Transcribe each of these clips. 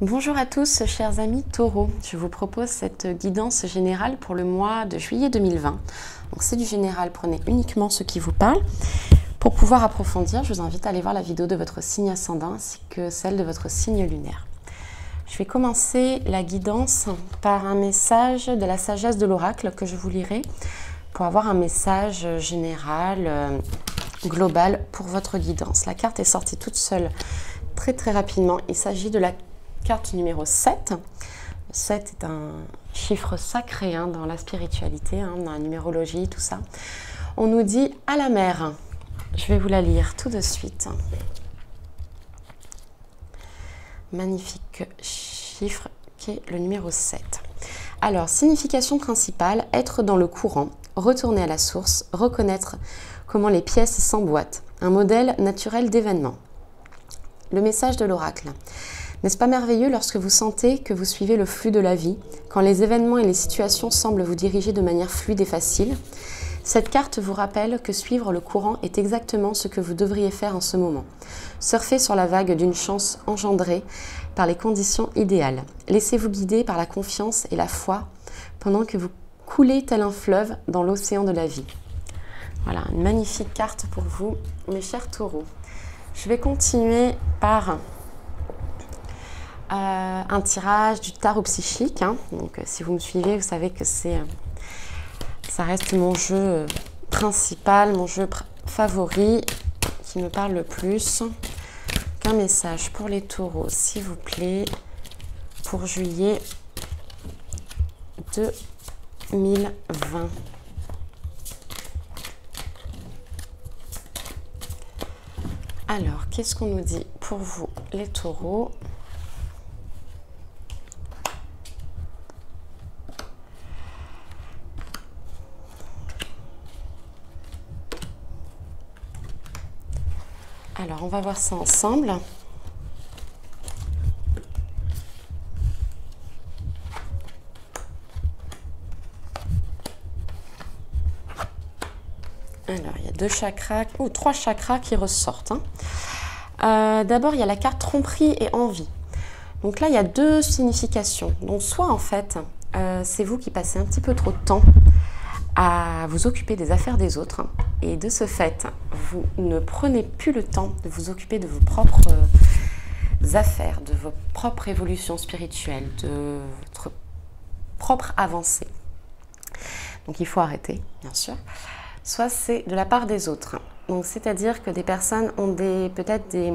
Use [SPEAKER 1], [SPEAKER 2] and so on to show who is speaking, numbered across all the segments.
[SPEAKER 1] Bonjour à tous, chers amis taureaux. Je vous propose cette guidance générale pour le mois de juillet 2020. Donc c'est du général, prenez uniquement ce qui vous parle. Pour pouvoir approfondir, je vous invite à aller voir la vidéo de votre signe ascendant ainsi que celle de votre signe lunaire. Je vais commencer la guidance par un message de la sagesse de l'oracle que je vous lirai pour avoir un message général, global pour votre guidance. La carte est sortie toute seule très rapidement. Il s'agit de la carte numéro 7. 7 est un chiffre sacré dans la spiritualité, dans la numérologie, tout ça. On nous dit à la mer. Je vais vous la lire tout de suite. Magnifique chiffre qui est le numéro 7. Alors, signification principale, être dans le courant, retourner à la source, reconnaître comment les pièces s'emboîtent, un modèle naturel d'événements. Le message de l'oracle. N'est-ce pas merveilleux lorsque vous sentez que vous suivez le flux de la vie, quand les événements et les situations semblent vous diriger de manière fluide et facile? Cette carte vous rappelle que suivre le courant est exactement ce que vous devriez faire en ce moment. Surfez sur la vague d'une chance engendrée par les conditions idéales. Laissez-vous guider par la confiance et la foi pendant que vous coulez tel un fleuve dans l'océan de la vie. Voilà, une magnifique carte pour vous, mes chers taureaux. Je vais continuer par un tirage du tarot psychique. Donc, si vous me suivez, vous savez que ça reste mon jeu principal, mon jeu favori, qui me parle le plus. Qu'un message pour les taureaux, s'il vous plaît, pour juillet 2020. Alors, qu'est-ce qu'on nous dit pour vous, les taureaux ? Alors, on va voir ça ensemble. Alors, il y a trois chakras qui ressortent. D'abord, il y a la carte tromperie et envie. Donc là, il y a deux significations. Donc, soit en fait, c'est vous qui passez un petit peu trop de temps à vous occuper des affaires des autres. Et de ce fait, vous ne prenez plus le temps de vous occuper de vos propres affaires, de vos propres évolutions spirituelles, de votre propre avancée. Donc il faut arrêter, bien sûr. Soit c'est de la part des autres. Donc c'est-à-dire que des personnes ont peut-être des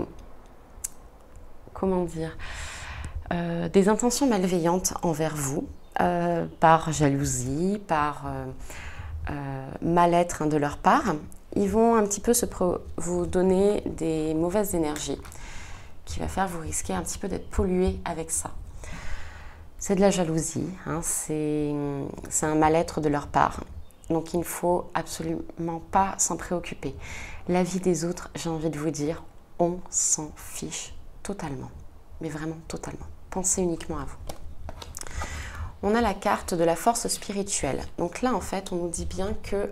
[SPEAKER 1] intentions malveillantes envers vous, par jalousie, par mal-être de leur part. Ils vont un petit peu vous donner des mauvaises énergies qui va faire vous risquer un petit peu d'être pollué avec ça. C'est de la jalousie, c'est un mal-être de leur part. Donc il ne faut absolument pas s'en préoccuper. La vie des autres, j'ai envie de vous dire, on s'en fiche totalement. Mais vraiment totalement. Pensez uniquement à vous. On a la carte de la force spirituelle. Donc là, en fait, on nous dit bien que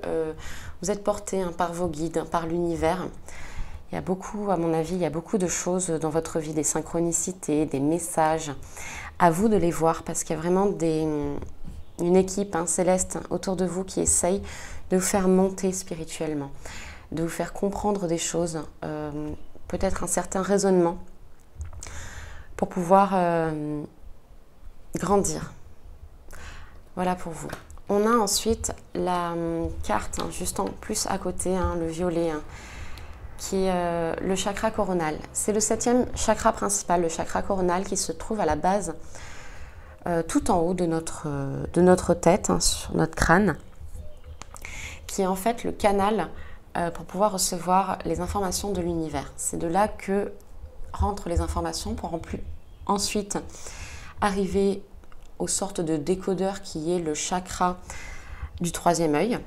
[SPEAKER 1] vous êtes porté par vos guides, par l'univers. Il y a beaucoup, à mon avis, il y a beaucoup de choses dans votre vie, des synchronicités, des messages. À vous de les voir parce qu'il y a vraiment une équipe céleste autour de vous qui essaye de vous faire monter spirituellement, de vous faire comprendre des choses, peut-être un certain raisonnement pour pouvoir grandir. Voilà pour vous. On a ensuite la carte, juste en plus à côté, le violet, qui est le chakra coronal. C'est le 7e chakra principal, le chakra coronal qui se trouve à la base, tout en haut de notre tête, sur notre crâne, qui est en fait le canal pour pouvoir recevoir les informations de l'univers. C'est de là que rentrent les informations pour ensuite arriver aux sortes de décodeur qui est le chakra du 3e œil,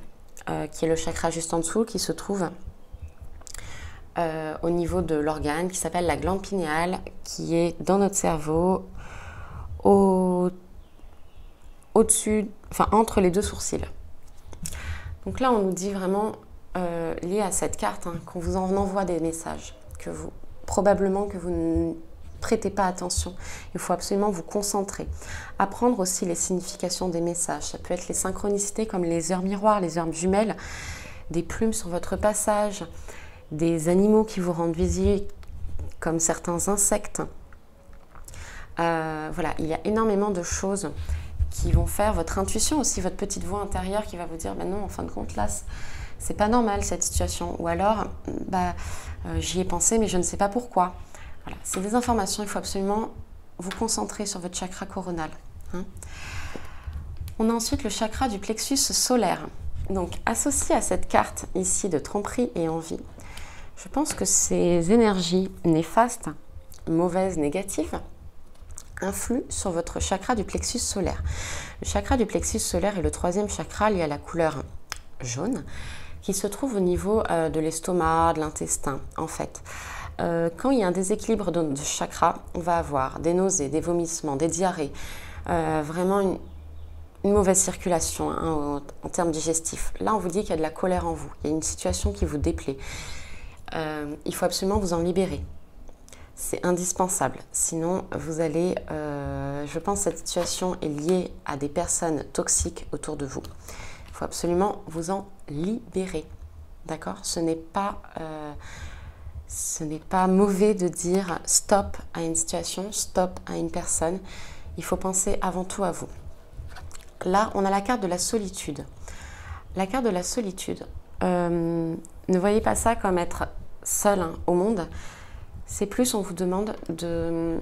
[SPEAKER 1] qui est le chakra juste en dessous, qui se trouve au niveau de l'organe, qui s'appelle la glande pinéale, qui est dans notre cerveau, au-dessus, entre les deux sourcils. Donc là, on nous dit vraiment, lié à cette carte, qu'on vous en envoie des messages, probablement que vous ne prêtez pas attention. Il faut absolument vous concentrer. Apprendre aussi les significations des messages. Ça peut être les synchronicités comme les heures miroirs, les heures jumelles, des plumes sur votre passage, des animaux qui vous rendent visibles comme certains insectes. Voilà, il y a énormément de choses qui vont faire votre intuition aussi, votre petite voix intérieure qui va vous dire non, en fin de compte là c'est pas normal cette situation, ou alors j'y ai pensé mais je ne sais pas pourquoi. Voilà, c'est des informations, il faut absolument vous concentrer sur votre chakra coronal. On a ensuite le chakra du plexus solaire. Donc associé à cette carte ici de tromperie et envie, je pense que ces énergies néfastes, mauvaises, négatives, influent sur votre chakra du plexus solaire. Le chakra du plexus solaire est le troisième chakra lié à la couleur jaune qui se trouve au niveau de l'estomac, de l'intestin en fait. Quand il y a un déséquilibre de chakra, on va avoir des nausées, des vomissements, des diarrhées, vraiment une mauvaise circulation en termes digestifs. Là, on vous dit qu'il y a de la colère en vous, il y a une situation qui vous déplaît. Il faut absolument vous en libérer. C'est indispensable. Sinon, vous allez... je pense que cette situation est liée à des personnes toxiques autour de vous. Il faut absolument vous en libérer. D'accord ? Ce n'est pas mauvais de dire stop à une situation, stop à une personne. Il faut penser avant tout à vous. Là, on a la carte de la solitude. La carte de la solitude, ne voyez pas ça comme être seul au monde. C'est plus, on vous demande de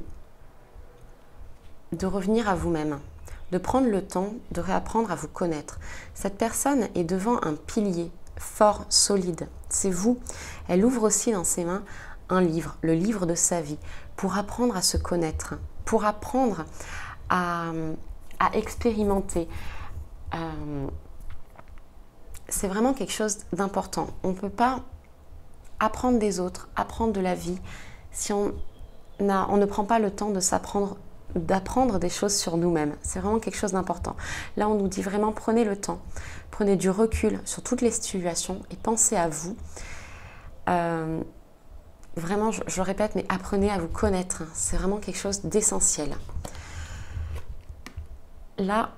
[SPEAKER 1] revenir à vous-même, de prendre le temps de réapprendre à vous connaître. Cette personne est devant un pilier fort, solide. C'est vous. Elle ouvre aussi dans ses mains un livre, le livre de sa vie, pour apprendre à se connaître, pour apprendre à expérimenter. C'est vraiment quelque chose d'important. On ne peut pas apprendre des autres, apprendre de la vie, si on ne prend pas le temps d'apprendre des choses sur nous-mêmes. C'est vraiment quelque chose d'important. Là, on nous dit vraiment, prenez le temps, prenez du recul sur toutes les situations et pensez à vous. Vraiment, je le répète, mais apprenez à vous connaître. C'est vraiment quelque chose d'essentiel. Là,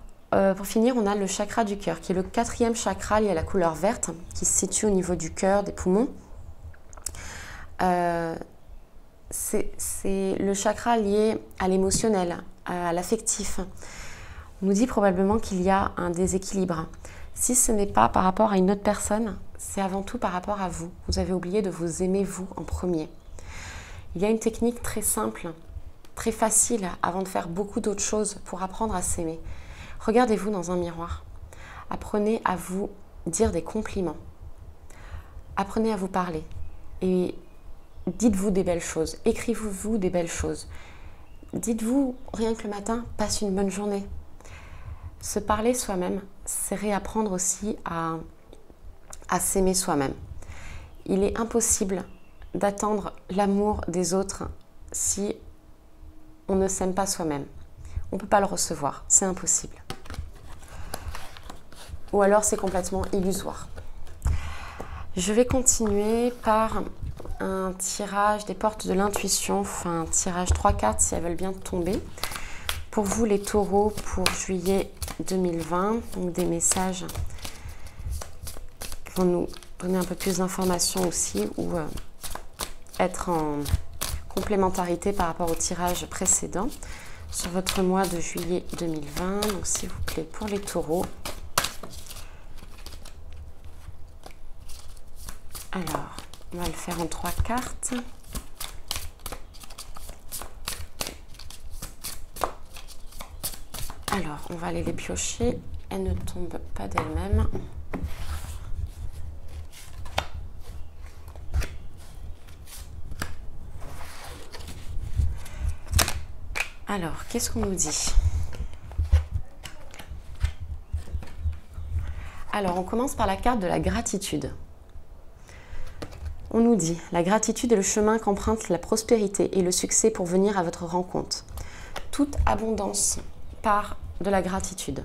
[SPEAKER 1] pour finir, on a le chakra du cœur, qui est le quatrième chakra lié à la couleur verte, qui se situe au niveau du cœur, des poumons. C'est le chakra lié à l'émotionnel, à l'affectif. On nous dit probablement qu'il y a un déséquilibre. Si ce n'est pas par rapport à une autre personne, c'est avant tout par rapport à vous. Vous avez oublié de vous aimer vous en premier. Il y a une technique très simple, très facile, avant de faire beaucoup d'autres choses pour apprendre à s'aimer. Regardez-vous dans un miroir. Apprenez à vous dire des compliments. Apprenez à vous parler. Et dites-vous des belles choses. Écrivez-vous des belles choses. Dites-vous, rien que le matin, passe une bonne journée. Se parler soi-même, c'est réapprendre aussi à s'aimer soi-même. Il est impossible d'attendre l'amour des autres si on ne s'aime pas soi-même. On ne peut pas le recevoir, c'est impossible. Ou alors c'est complètement illusoire. Je vais continuer par un tirage des portes de l'intuition, enfin un tirage 3 cartes si elles veulent bien tomber. Pour vous les taureaux, pour juillet 2020, donc des messages qui vont nous donner un peu plus d'informations aussi ou être en complémentarité par rapport au tirage précédent sur votre mois de juillet 2020. Donc s'il vous plaît, pour les taureaux. Alors, on va le faire en 3 cartes. Alors, on va aller les piocher. Elles ne tombent pas d'elles-mêmes. Alors, qu'est-ce qu'on nous dit? Alors, on commence par la carte de la gratitude. On nous dit, la gratitude est le chemin qu'emprunte la prospérité et le succès pour venir à votre rencontre. Toute abondance part de la gratitude.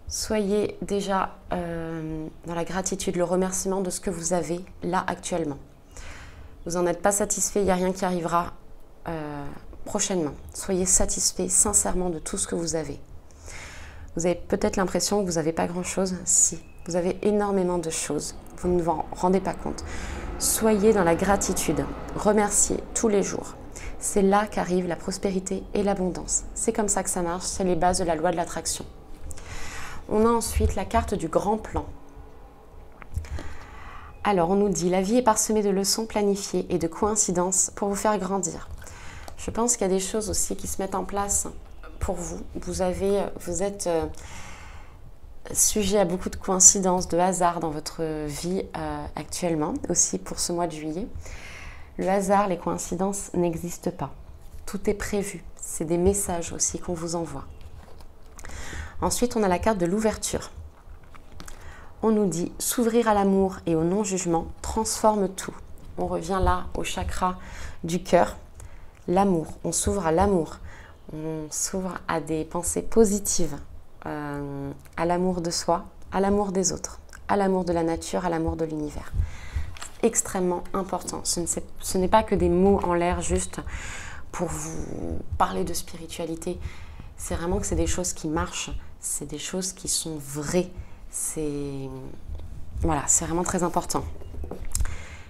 [SPEAKER 1] Soyez déjà dans la gratitude, le remerciement de ce que vous avez là actuellement. Vous n'en êtes pas satisfait, il n'y a rien qui arrivera prochainement. Soyez satisfait sincèrement de tout ce que vous avez. Vous avez peut-être l'impression que vous n'avez pas grand-chose. Si, vous avez énormément de choses. Vous ne vous en rendez pas compte. Soyez dans la gratitude. Remerciez tous les jours. C'est là qu'arrive la prospérité et l'abondance. C'est comme ça que ça marche. C'est les bases de la loi de l'attraction. On a ensuite la carte du grand plan. Alors, on nous dit, la vie est parsemée de leçons planifiées et de coïncidences pour vous faire grandir. Je pense qu'il y a des choses aussi qui se mettent en place pour vous. Vous êtes sujet à beaucoup de coïncidences, de hasard dans votre vie actuellement, aussi pour ce mois de juillet. Le hasard, les coïncidences n'existent pas. Tout est prévu. C'est des messages aussi qu'on vous envoie. Ensuite, on a la carte de l'ouverture. On nous dit s'ouvrir à l'amour et au non-jugement transforme tout. On revient là au chakra du cœur. L'amour, on s'ouvre à l'amour. On s'ouvre à des pensées positives, à l'amour de soi, à l'amour des autres, à l'amour de la nature, à l'amour de l'univers. Extrêmement important. Ce n'est pas que des mots en l'air juste pour vous parler de spiritualité. C'est vraiment que c'est des choses qui marchent, c'est des choses qui sont vraies. Voilà, c'est vraiment très important.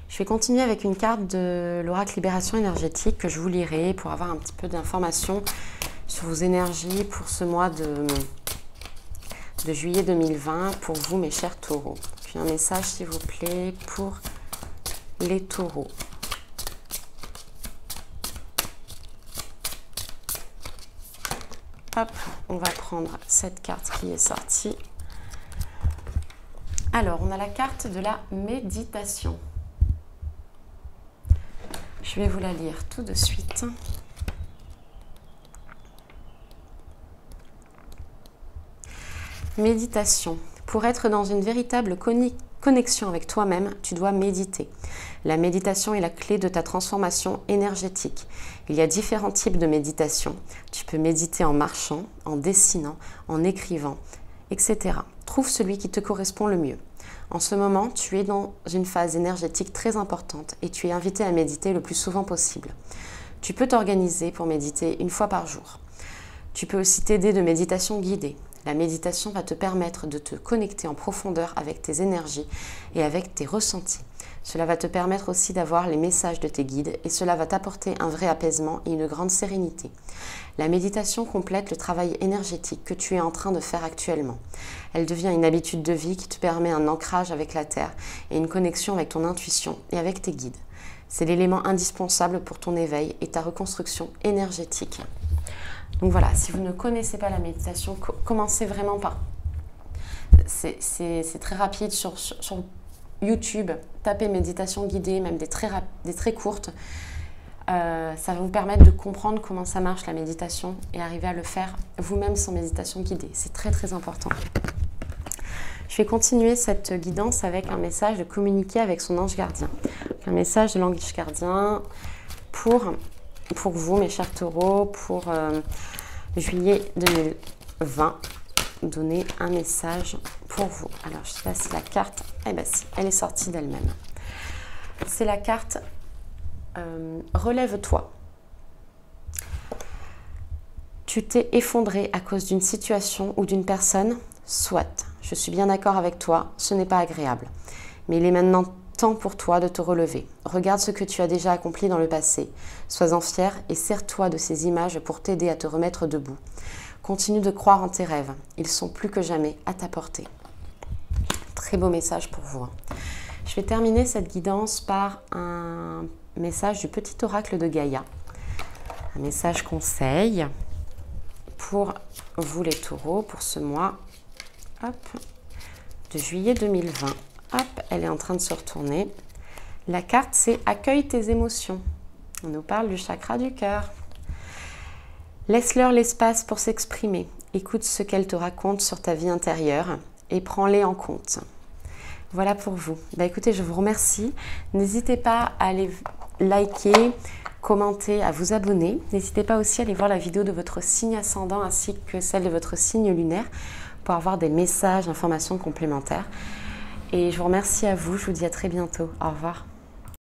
[SPEAKER 1] Je vais continuer avec une carte de l'oracle Libération énergétique que je vous lirai pour avoir un petit peu d'informations sur vos énergies pour ce mois de juillet 2020 pour vous, mes chers taureaux. Puis un message, s'il vous plaît, pour les taureaux. Hop, on va prendre cette carte qui est sortie. Alors, on a la carte de la méditation. Je vais vous la lire tout de suite. Méditation. Pour être dans une véritable connexion avec toi-même, tu dois méditer. La méditation est la clé de ta transformation énergétique. Il y a différents types de méditation. Tu peux méditer en marchant, en dessinant, en écrivant, etc. Trouve celui qui te correspond le mieux. En ce moment, tu es dans une phase énergétique très importante et tu es invité à méditer le plus souvent possible. Tu peux t'organiser pour méditer une fois par jour. Tu peux aussi t'aider de méditation guidée. La méditation va te permettre de te connecter en profondeur avec tes énergies et avec tes ressentis. Cela va te permettre aussi d'avoir les messages de tes guides et cela va t'apporter un vrai apaisement et une grande sérénité. La méditation complète le travail énergétique que tu es en train de faire actuellement. Elle devient une habitude de vie qui te permet un ancrage avec la terre et une connexion avec ton intuition et avec tes guides. C'est l'élément indispensable pour ton éveil et ta reconstruction énergétique. Donc voilà, si vous ne connaissez pas la méditation, commencez vraiment par... C'est très rapide sur YouTube, tapez méditation guidée, même des très courtes. Ça va vous permettre de comprendre comment ça marche la méditation et arriver à le faire vous-même sans méditation guidée. C'est très très important. Je vais continuer cette guidance avec un message de communiquer avec son ange gardien. Un message de l'ange gardien pour vous, mes chers taureaux, pour juillet 2020. Donner un message pour vous. Alors, je ne sais pas si la carte... Eh bien, si, elle est sortie d'elle-même. C'est la carte Relève-toi. Tu t'es effondré à cause d'une situation ou d'une personne? Soit. Je suis bien d'accord avec toi, ce n'est pas agréable. Mais il est maintenant temps pour toi de te relever. Regarde ce que tu as déjà accompli dans le passé. Sois-en fier et sers-toi de ces images pour t'aider à te remettre debout. Continue de croire en tes rêves. Ils sont plus que jamais à ta portée. Très beau message pour vous. Je vais terminer cette guidance par un message du petit oracle de Gaïa. Un message conseil pour vous les taureaux pour ce mois de juillet 2020. Elle est en train de se retourner. La carte, c'est « Accueille tes émotions ». On nous parle du chakra du cœur. Laisse-leur l'espace pour s'exprimer. Écoute ce qu'elles te racontent sur ta vie intérieure et prends-les en compte. Voilà pour vous. Écoutez, je vous remercie. N'hésitez pas à aller liker, commenter, à vous abonner. N'hésitez pas aussi à aller voir la vidéo de votre signe ascendant ainsi que celle de votre signe lunaire pour avoir des messages, informations complémentaires. Et je vous remercie à vous. Je vous dis à très bientôt. Au revoir.